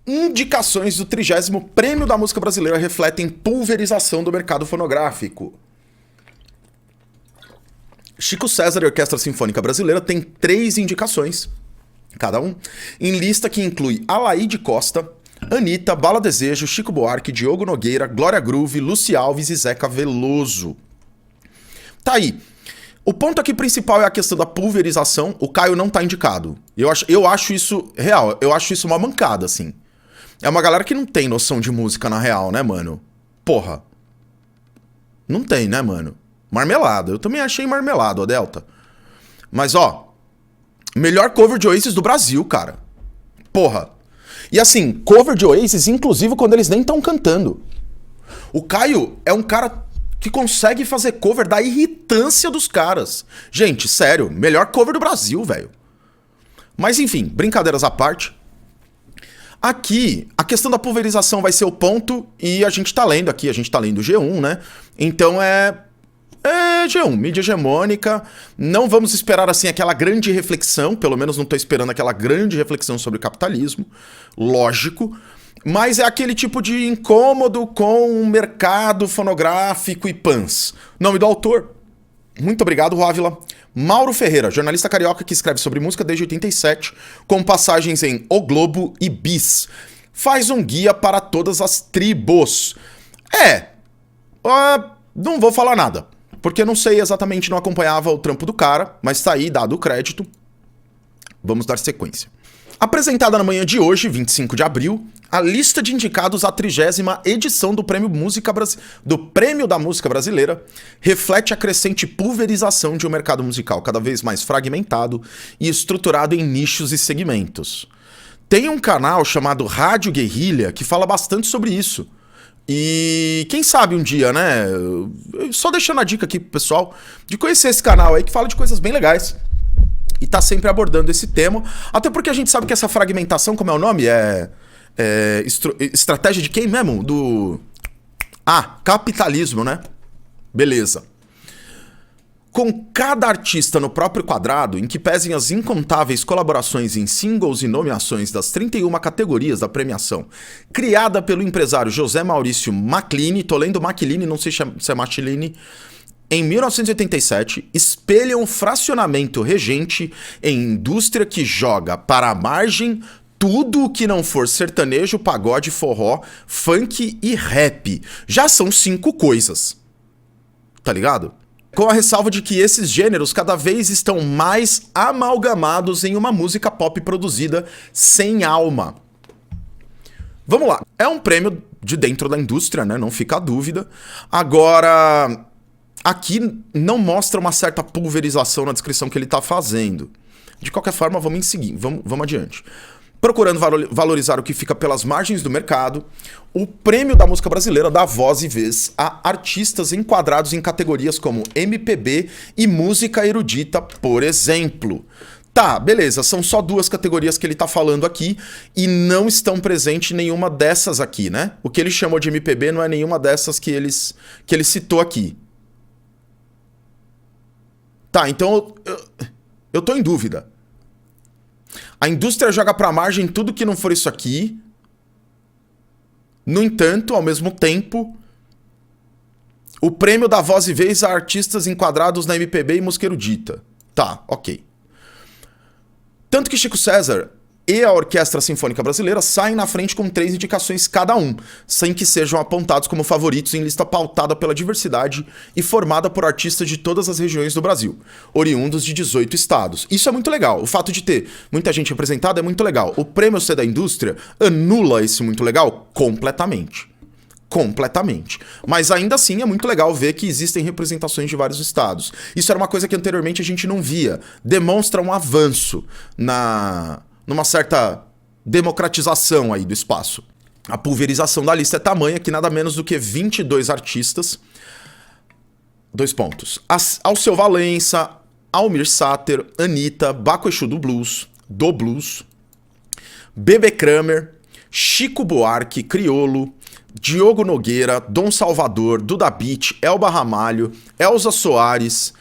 Indicações do 30º Prêmio da Música Brasileira refletem pulverização do mercado fonográfico. Chico César e Orquestra Sinfônica Brasileira tem 3 indicações, cada um, em lista que inclui Alaide Costa, Anitta, Bala Desejo, Chico Buarque, Diogo Nogueira, Glória Groove, Luci Alves e Zeca Veloso. Tá aí. O ponto aqui principal é a questão da pulverização. O Caio não tá indicado. Eu acho isso real. Eu acho isso uma mancada, assim. É uma galera que não tem noção de música na real, né, mano? Porra. Não tem, né, mano? Marmelada. Eu também achei marmelado, ó, Delta. Mas, ó. Melhor cover de Oasis do Brasil, cara. Porra. E assim, cover de Oasis, inclusive quando eles nem estão cantando. O Caio é um cara que consegue fazer cover da irritância dos caras. Gente, sério, melhor cover do Brasil, velho. Mas enfim, brincadeiras à parte. Aqui, a questão da pulverização vai ser o ponto e a gente tá lendo aqui, a gente tá lendo o G1, né? Então é G1, mídia hegemônica. Não vamos esperar assim aquela grande reflexão, pelo menos não tô esperando aquela grande reflexão sobre o capitalismo, lógico. Mas é aquele tipo de incômodo com o mercado fonográfico e pans. Nome do autor. Muito obrigado, Rávila. Mauro Ferreira, jornalista carioca que escreve sobre música desde 87, com passagens em O Globo e Bis. Faz um guia para todas as tribos. Não vou falar nada, porque não sei exatamente, não acompanhava o trampo do cara, mas tá aí, dado o crédito. Vamos dar sequência. Apresentada na manhã de hoje, 25 de abril, a lista de indicados à 30ª edição do Prêmio da Música Brasileira reflete a crescente pulverização de um mercado musical cada vez mais fragmentado e estruturado em nichos e segmentos. Tem um canal chamado Rádio Guerrilha que fala bastante sobre isso. E quem sabe um dia, né? Só deixando a dica aqui pro pessoal de conhecer esse canal aí que fala de coisas bem legais. E tá sempre abordando esse tema. Até porque a gente sabe que essa fragmentação, como é o nome? Estratégia de quem mesmo? Capitalismo, né? Beleza. Com cada artista no próprio quadrado, em que pesem as incontáveis colaborações em singles e nomeações das 31 categorias da premiação, criada pelo empresário José Maurício Maclini, tô lendo Maclini, não sei se é Maclini, em 1987, espelham o fracionamento regente em indústria que joga para a margem tudo o que não for sertanejo, pagode, forró, funk e rap. Já são 5 coisas. Tá ligado? Com a ressalva de que esses gêneros cada vez estão mais amalgamados em uma música pop produzida sem alma. Vamos lá. É um prêmio de dentro da indústria, né? Não fica a dúvida. Agora, aqui não mostra uma certa pulverização na descrição que ele tá fazendo. De qualquer forma, vamos adiante. Procurando valorizar o que fica pelas margens do mercado, o Prêmio da Música Brasileira dá voz e vez a artistas enquadrados em categorias como MPB e música erudita, por exemplo. Tá, beleza, são só 2 categorias que ele tá falando aqui e não estão presentes nenhuma dessas aqui, né? O que ele chamou de MPB não é nenhuma dessas que ele citou aqui. Tá, então eu tô em dúvida. A indústria joga pra margem tudo que não for isso aqui. No entanto, ao mesmo tempo, o prêmio dá voz e vez a artistas enquadrados na MPB e música erudita. Tá, ok. Tanto que Chico César e a Orquestra Sinfônica Brasileira saem na frente com 3 indicações cada um, sem que sejam apontados como favoritos em lista pautada pela diversidade e formada por artistas de todas as regiões do Brasil, oriundos de 18 estados. Isso é muito legal. O fato de ter muita gente representada é muito legal. O prêmio ser da indústria anula esse muito legal completamente. Completamente. Mas ainda assim é muito legal ver que existem representações de vários estados. Isso era uma coisa que anteriormente a gente não via. Demonstra um avanço numa certa democratização aí do espaço. A pulverização da lista é tamanha que nada menos do que 22 artistas. 2 pontos. Alceu Valença, Almir Sater, Anitta, Baco Exu do Blues, Bebê Kramer, Chico Buarque, Criolo, Diogo Nogueira, Dom Salvador, Duda Beat, Elba Ramalho, Elza Soares,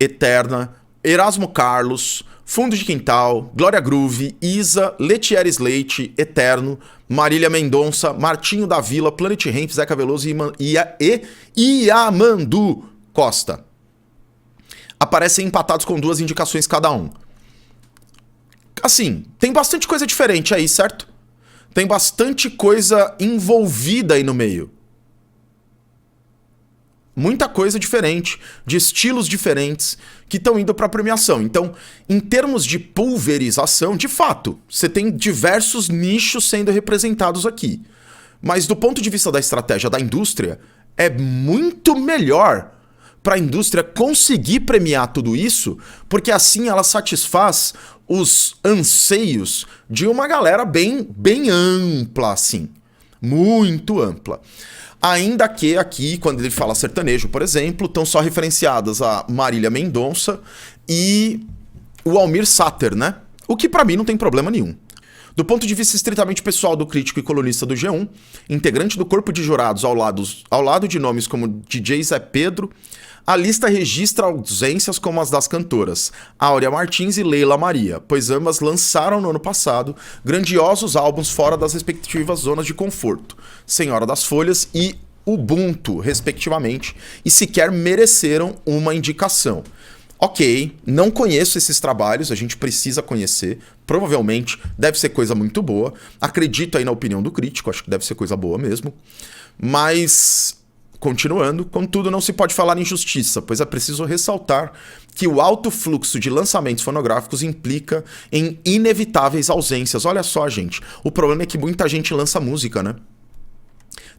Eterna, Erasmo Carlos, Fundo de Quintal, Glória Groove, Isa, Letieres Leite, Eterno, Marília Mendonça, Martinho da Vila, Planet Hemp, Zeca Veloso e Yamandu Costa. Aparecem empatados com 2 indicações cada um. Assim, tem bastante coisa diferente aí, certo? Tem bastante coisa envolvida aí no meio. Muita coisa diferente, de estilos diferentes, que estão indo para a premiação. Então, em termos de pulverização, de fato, você tem diversos nichos sendo representados aqui. Mas do ponto de vista da estratégia da indústria, é muito melhor para a indústria conseguir premiar tudo isso, porque assim ela satisfaz os anseios de uma galera bem ampla, assim. Muito ampla. Ainda que aqui, quando ele fala sertanejo, por exemplo, estão só referenciadas a Marília Mendonça e o Almir Sater, né? O que pra mim não tem problema nenhum. Do ponto de vista estritamente pessoal do crítico e colunista do G1, integrante do corpo de jurados ao lado de nomes como DJ Zé Pedro, a lista registra ausências como as das cantoras Áurea Martins e Leila Maria, pois ambas lançaram no ano passado grandiosos álbuns fora das respectivas zonas de conforto, Senhora das Folhas e Ubuntu, respectivamente, e sequer mereceram uma indicação. Ok, não conheço esses trabalhos, a gente precisa conhecer, provavelmente deve ser coisa muito boa, acredito aí na opinião do crítico, acho que deve ser coisa boa mesmo, mas... Continuando, contudo, não se pode falar em justiça, pois é preciso ressaltar que o alto fluxo de lançamentos fonográficos implica em inevitáveis ausências. Olha só, gente, o problema é que muita gente lança música, né?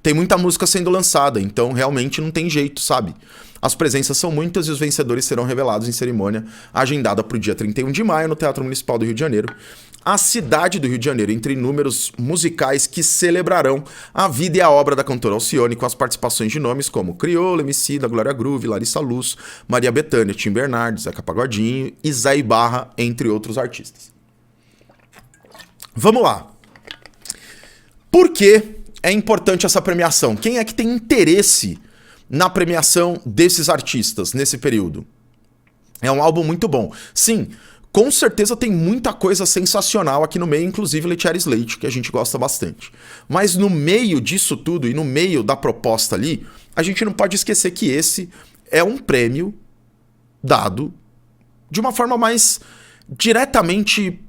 Tem muita música sendo lançada, então realmente não tem jeito, sabe? As presenças são muitas e os vencedores serão revelados em cerimônia agendada para o dia 31 de maio no Teatro Municipal do Rio de Janeiro. A cidade do Rio de Janeiro, entre números musicais que celebrarão a vida e a obra da cantora Alcione, com as participações de nomes como Criolo, Emicida, Glória Groove, Larissa Luz, Maria Bethânia, Tim Bernardes, Zeca Pagodinho e Zé Ibarra, entre outros artistas. Vamos lá. Por que é importante essa premiação? Quem é que tem interesse na premiação desses artistas nesse período? É um álbum muito bom. Sim, com certeza tem muita coisa sensacional aqui no meio, inclusive Letieres Leite, que a gente gosta bastante. Mas no meio disso tudo e no meio da proposta ali, a gente não pode esquecer que esse é um prêmio dado de uma forma mais diretamente,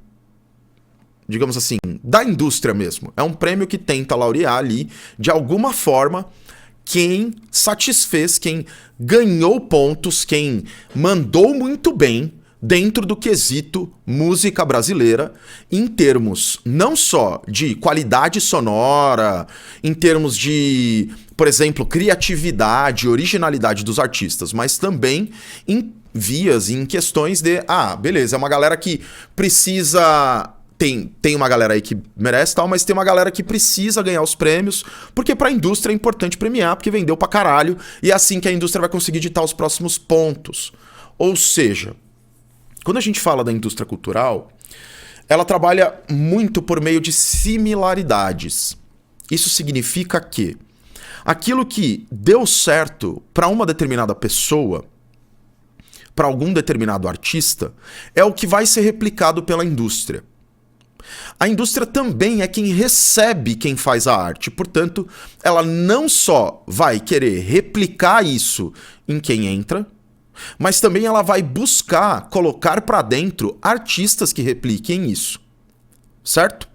digamos assim, da indústria mesmo. É um prêmio que tenta laurear ali, de alguma forma, quem satisfez, quem ganhou pontos, quem mandou muito bem dentro do quesito música brasileira, em termos não só de qualidade sonora, em termos de, por exemplo, criatividade, originalidade dos artistas, mas também em vias, em questões de, beleza, é uma galera que precisa... Tem uma galera aí que merece tal, mas tem uma galera que precisa ganhar os prêmios, porque pra indústria é importante premiar, porque vendeu pra caralho, e é assim que a indústria vai conseguir ditar os próximos pontos. Ou seja, quando a gente fala da indústria cultural, ela trabalha muito por meio de similaridades. Isso significa que aquilo que deu certo para uma determinada pessoa, para algum determinado artista, é o que vai ser replicado pela indústria. A indústria também é quem recebe quem faz a arte, portanto, ela não só vai querer replicar isso em quem entra, mas também ela vai buscar colocar para dentro artistas que repliquem isso, certo?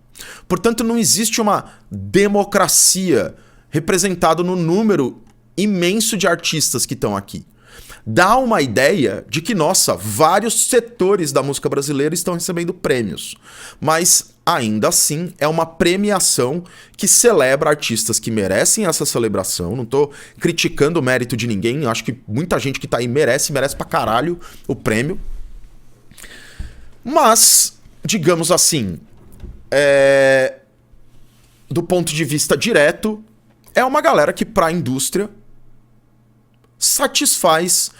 Portanto, não existe uma democracia representada no número imenso de artistas que estão aqui. Dá uma ideia de que, nossa, vários setores da música brasileira estão recebendo prêmios, mas ainda assim é uma premiação que celebra artistas que merecem essa celebração. Não tô criticando o mérito de ninguém, acho que muita gente que tá aí merece pra caralho o prêmio. Mas, digamos assim, do ponto de vista direto, é uma galera que pra indústria satisfaz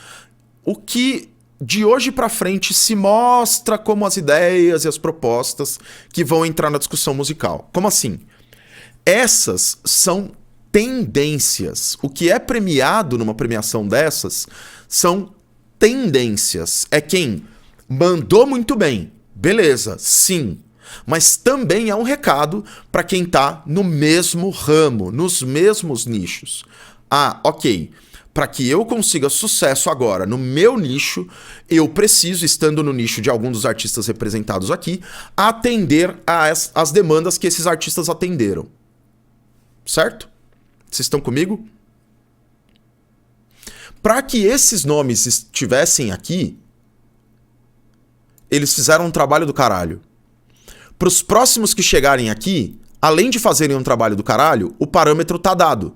o que de hoje pra frente se mostra como as ideias e as propostas que vão entrar na discussão musical. Como assim? Essas são tendências. O que é premiado numa premiação dessas são tendências. É quem Mandou muito bem. Beleza, sim. Mas também é um recado para quem tá no mesmo ramo, nos mesmos nichos. Ah, ok. Para que eu consiga sucesso agora no meu nicho, eu preciso, estando no nicho de algum dos artistas representados aqui, atender às demandas que esses artistas atenderam. Certo? Vocês estão comigo? Para que esses nomes estivessem aqui, eles fizeram um trabalho do caralho. Para os próximos que chegarem aqui, além de fazerem um trabalho do caralho, o parâmetro tá dado.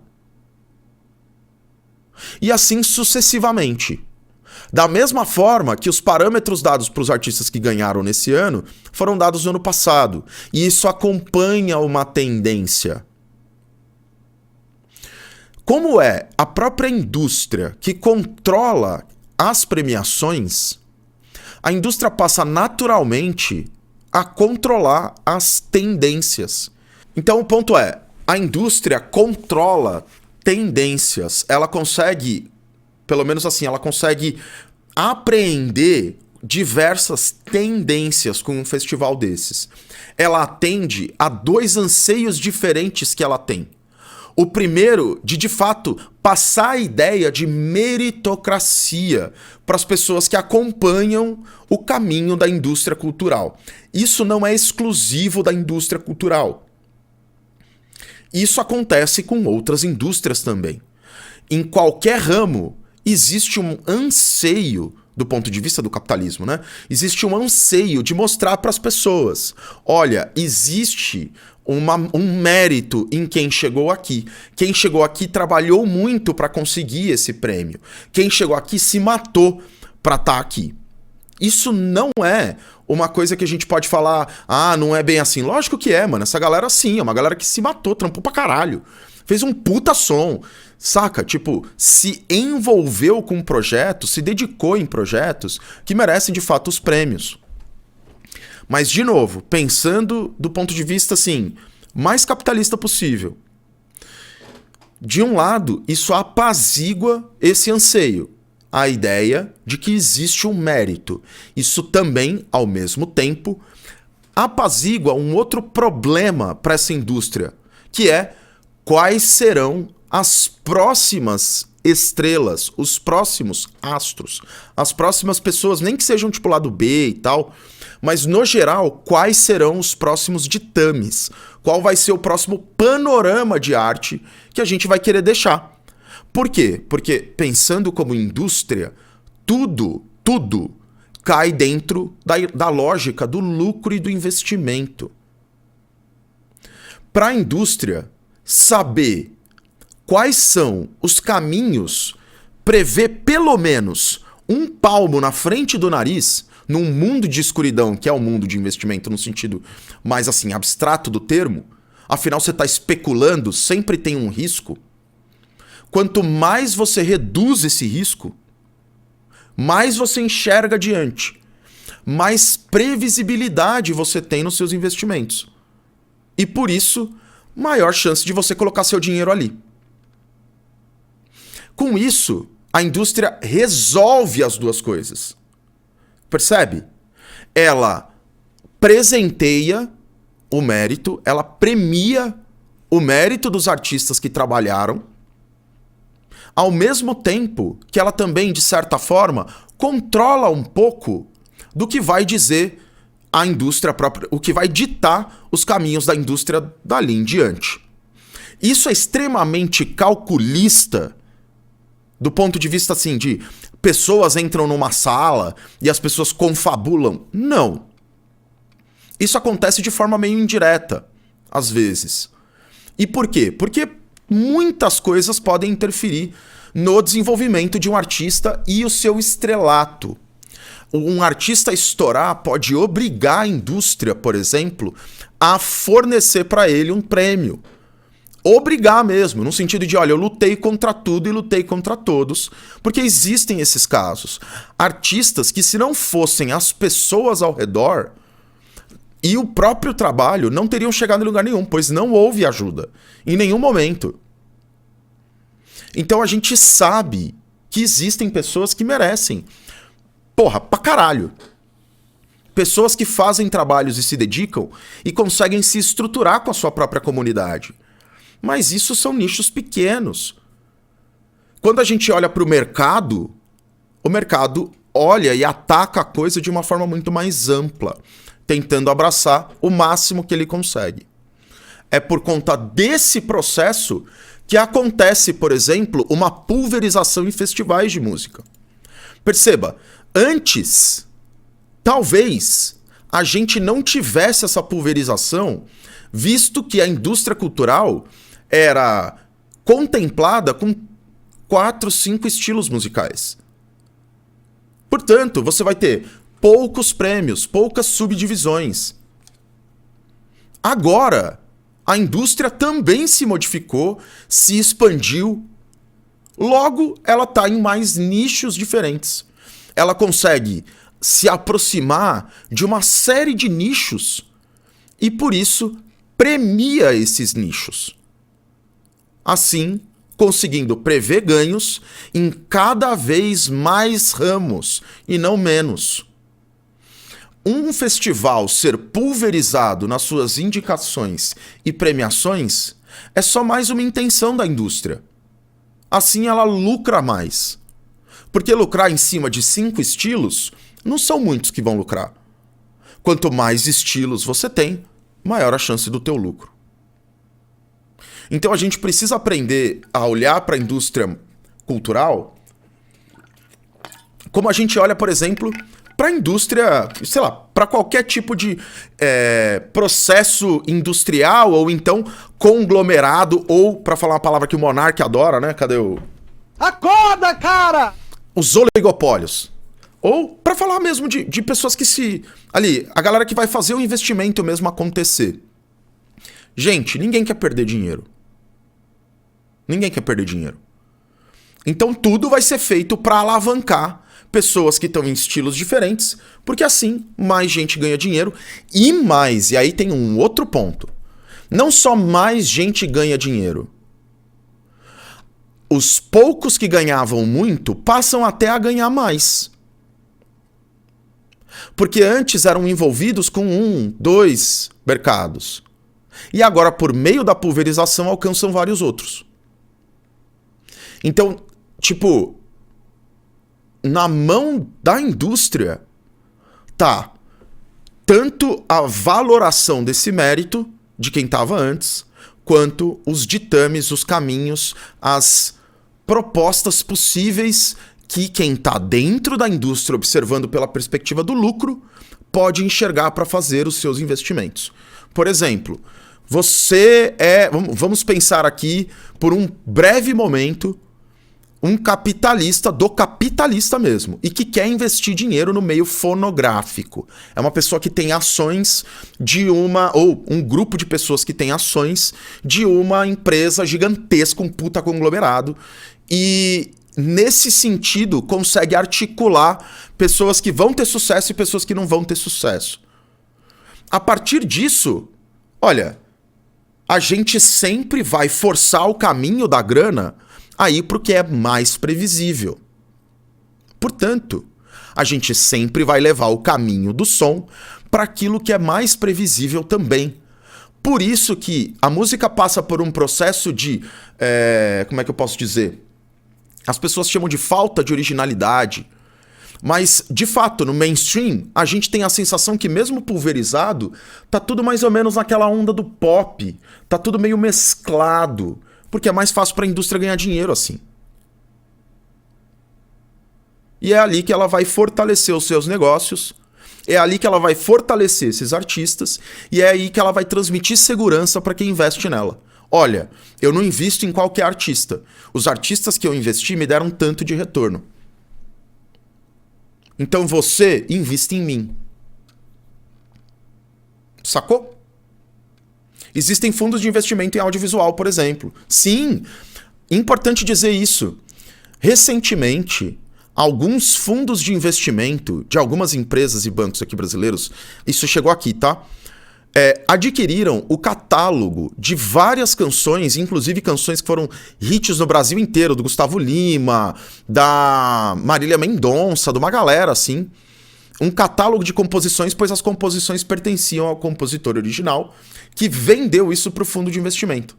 E assim sucessivamente. Da mesma forma que os parâmetros dados para os artistas que ganharam nesse ano foram dados no ano passado. E isso acompanha uma tendência. Como é a própria indústria que controla as premiações, a indústria passa naturalmente a controlar as tendências. Então o ponto é, a indústria controla tendências. Ela consegue, pelo menos assim, ela consegue apreender diversas tendências com um festival desses. Ela atende a 2 anseios diferentes que ela tem. O primeiro, de fato, passar a ideia de meritocracia para as pessoas que acompanham o caminho da indústria cultural. Isso não é exclusivo da indústria cultural. Isso acontece com outras indústrias também. Em qualquer ramo, existe um anseio, do ponto de vista do capitalismo, né? Existe um anseio de mostrar para as pessoas: olha, existe um mérito em quem chegou aqui. Quem chegou aqui trabalhou muito para conseguir esse prêmio. Quem chegou aqui se matou para estar aqui. Isso não é uma coisa que a gente pode falar, ah, não é bem assim. Lógico que é, mano. Essa galera sim, é uma galera que se matou, trampou pra caralho. Fez um puta som, saca? Tipo, se envolveu com projetos, se dedicou em projetos que merecem de fato os prêmios. Mas, de novo, pensando do ponto de vista, assim, mais capitalista possível. De um lado, isso apazigua esse anseio. A ideia de que existe um mérito. Isso também, ao mesmo tempo, apazigua um outro problema para essa indústria, que é quais serão as próximas estrelas, os próximos astros, as próximas pessoas, nem que sejam tipo lado B e tal, mas no geral, quais serão os próximos ditames? Qual vai ser o próximo panorama de arte que a gente vai querer deixar? Por quê? Porque pensando como indústria, tudo cai dentro da lógica do lucro e do investimento. Para a indústria, saber quais são os caminhos, prever pelo menos um palmo na frente do nariz, num mundo de escuridão, que é o mundo de investimento no sentido mais assim abstrato do termo, afinal você está especulando, sempre tem um risco. Quanto mais você reduz esse risco, mais você enxerga adiante, mais previsibilidade você tem nos seus investimentos. E por isso, maior chance de você colocar seu dinheiro ali. Com isso, a indústria resolve as duas coisas. Percebe? Ela presenteia o mérito, ela premia o mérito dos artistas que trabalharam, ao mesmo tempo que ela também, de certa forma, controla um pouco do que vai dizer a indústria própria, o que vai ditar os caminhos da indústria dali em diante. Isso é extremamente calculista do ponto de vista assim de pessoas entram numa sala e as pessoas confabulam. Não. Isso acontece de forma meio indireta, às vezes. E por quê? Porque muitas coisas podem interferir no desenvolvimento de um artista e o seu estrelato. Um artista estourar pode obrigar a indústria, por exemplo, a fornecer para ele um prêmio. Obrigar mesmo, no sentido de, olha, eu lutei contra tudo e lutei contra todos, porque existem esses casos. Artistas que, se não fossem as pessoas ao redor e o próprio trabalho, não teriam chegado em lugar nenhum, pois não houve ajuda, em nenhum momento. Então a gente sabe que existem pessoas que merecem, porra, pra caralho, pessoas que fazem trabalhos e se dedicam e conseguem se estruturar com a sua própria comunidade. Mas isso são nichos pequenos. Quando a gente olha para o mercado olha e ataca a coisa de uma forma muito mais ampla, tentando abraçar o máximo que ele consegue. É por conta desse processo que acontece, por exemplo, uma pulverização em festivais de música. Perceba, antes, talvez a gente não tivesse essa pulverização, visto que a indústria cultural era contemplada com 4, 5 estilos musicais. Portanto, você vai ter poucos prêmios, poucas subdivisões. Agora, a indústria também se modificou, se expandiu. Logo, ela está em mais nichos diferentes. Ela consegue se aproximar de uma série de nichos e, por isso, premia esses nichos. Assim, conseguindo prever ganhos em cada vez mais ramos e não menos. Um festival ser pulverizado nas suas indicações e premiações é só mais uma intenção da indústria. Assim ela lucra mais. Porque lucrar em cima de 5 estilos, não são muitos que vão lucrar. Quanto mais estilos você tem, maior a chance do teu lucro. Então a gente precisa aprender a olhar para a indústria cultural como a gente olha, por exemplo, para a indústria, sei lá, para qualquer tipo de processo industrial ou então conglomerado, ou, para falar uma palavra que o Monark adora, né? Cadê o... Acorda, cara! Os oligopólios. Ou, para falar mesmo de pessoas que se... Ali, a galera que vai fazer o investimento mesmo acontecer. Gente, ninguém quer perder dinheiro. Ninguém quer perder dinheiro. Então tudo vai ser feito para alavancar pessoas que estão em estilos diferentes, porque assim mais gente ganha dinheiro e mais. E aí tem um outro ponto. Não só mais gente ganha dinheiro. Os poucos que ganhavam muito passam até a ganhar mais. Porque antes eram envolvidos com 1, 2 mercados. E agora, por meio da pulverização, alcançam vários outros. Então, tipo, na mão da indústria tá tanto a valoração desse mérito de quem estava antes, quanto os ditames, os caminhos, as propostas possíveis que quem está dentro da indústria, observando pela perspectiva do lucro, pode enxergar para fazer os seus investimentos. Por exemplo, você é... Vamos pensar aqui, por um breve momento, um capitalista do capitalista mesmo, e que quer investir dinheiro no meio fonográfico. É uma pessoa que tem ações de uma... ou um grupo de pessoas que tem ações de uma empresa gigantesca, um puta conglomerado, e nesse sentido consegue articular pessoas que vão ter sucesso e pessoas que não vão ter sucesso. A partir disso, olha, a gente sempre vai forçar o caminho da grana aí pro que é mais previsível. Portanto, a gente sempre vai levar o caminho do som para aquilo que é mais previsível também. Por isso que a música passa por um processo de... como é que eu posso dizer? As pessoas chamam de falta de originalidade. Mas, de fato, no mainstream, a gente tem a sensação que mesmo pulverizado, tá tudo mais ou menos naquela onda do pop. Tá tudo meio mesclado. Porque é mais fácil para a indústria ganhar dinheiro assim. E é ali que ela vai fortalecer os seus negócios. É ali que ela vai fortalecer esses artistas. E é aí que ela vai transmitir segurança para quem investe nela. Olha, eu não invisto em qualquer artista. Os artistas que eu investi me deram tanto de retorno. Então você investe em mim. Sacou? Existem fundos de investimento em audiovisual, por exemplo. Sim, importante dizer isso. Recentemente, alguns fundos de investimento de algumas empresas e bancos aqui brasileiros, isso chegou aqui, tá? Adquiriram o catálogo de várias canções, inclusive canções que foram hits no Brasil inteiro, do Gustavo Lima, da Marília Mendonça, de uma galera assim, um catálogo de composições, pois as composições pertenciam ao compositor original, que vendeu isso para o fundo de investimento.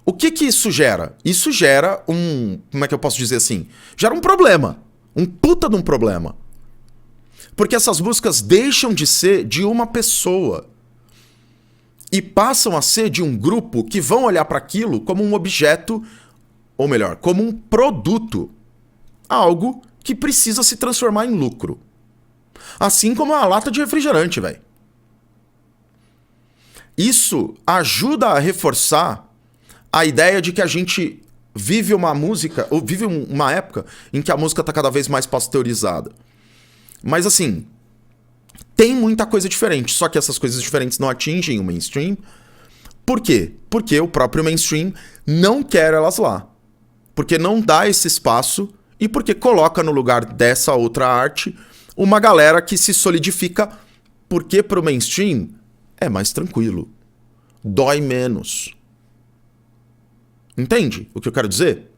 O que isso gera? Isso gera como é que eu posso dizer assim? Gera um problema. Um puta de um problema. Porque essas músicas deixam de ser de uma pessoa e passam a ser de um grupo que vão olhar para aquilo como um objeto, ou melhor, como um produto. Algo que precisa se transformar em lucro. Assim como a lata de refrigerante, velho. Isso ajuda a reforçar a ideia de que a gente vive uma música, ou vive uma época em que a música tá cada vez mais pasteurizada. Mas assim, tem muita coisa diferente, só que essas coisas diferentes não atingem o mainstream. Por quê? Porque o próprio mainstream não quer elas lá. Porque não dá esse espaço e porque coloca no lugar dessa outra arte uma galera que se solidifica, porque pro mainstream é mais tranquilo. Dói menos. Entende o que eu quero dizer?